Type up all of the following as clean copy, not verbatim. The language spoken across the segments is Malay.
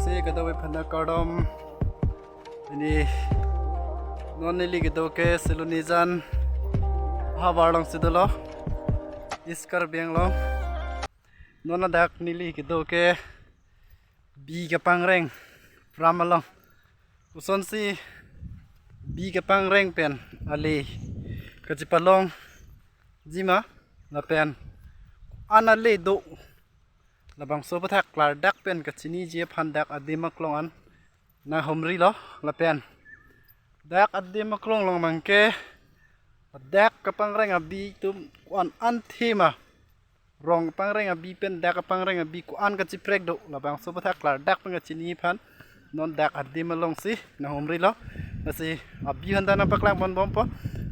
sih kita wipanda kadom ini non nili gitu ke selunizan hawarlang sidolo iskar bianglong non adak nili gitu ke bi kapangreng pramalong uson si bi kapangreng pen ali kacipalong jima na pen anale do labang so pathak klar dak pen kachini je phandak adimaklong an na homri lo lapen dak adimaklong long mangke dak kapangreng abi tum an anthima rong pangreng abi pen dak kapangreng abi ku an kachiprek do labang so pathak klar dak pen kachini phan non dak adimalong si na homri lo asi abi handa na paklang bon bompo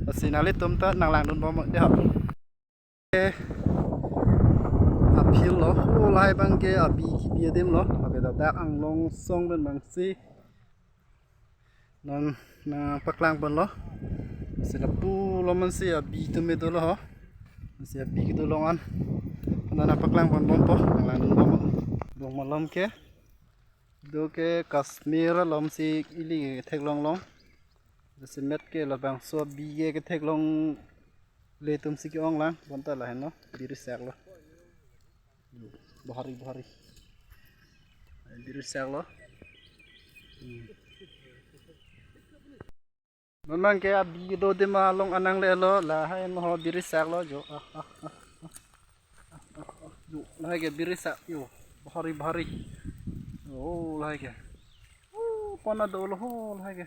asi nalit tumta nanglang dun bom de apil lo lai bang ke abi ki bia dem lo abe da dak ang long song ben bang si non na paklang bon lo si da pu lo man si abi tu me do lo ho si abi ki do longan na paklang bon bom po nang dun bom dong malam ke do ke kashmir lom si ili thek long long si met ke la bang so bi ke thek long le tum si ki ong lang bon ta la hen no biri sak lo bahari biri sak lo memang ke abi do de ma long anang le lo la hen ho biri sak lo jo jo la ke biri sak yo bahari oh la ke kona do lo ho la ke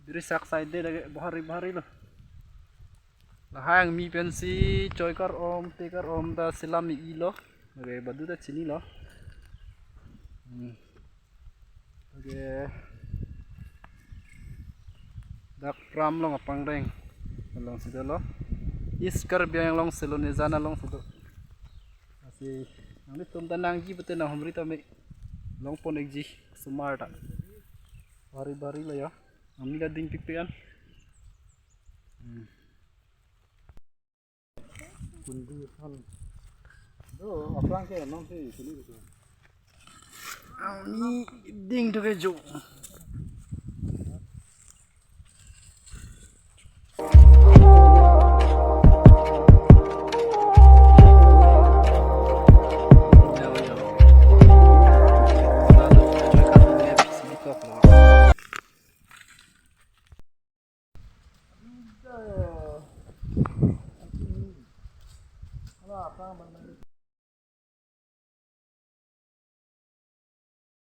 biri sak side de bahari lo la hang mi pensi choikar om tekar om da silami ilo oke badu da chini lo oke dak pram long apang reng long sido lo iskar biang long selone jana long sido asi ani tum tanang ji bete na humri tame long pon ekji sumarta bari lo ya ami da ding pikpian kundi hal do apang ke non se sini ami ding to ke jo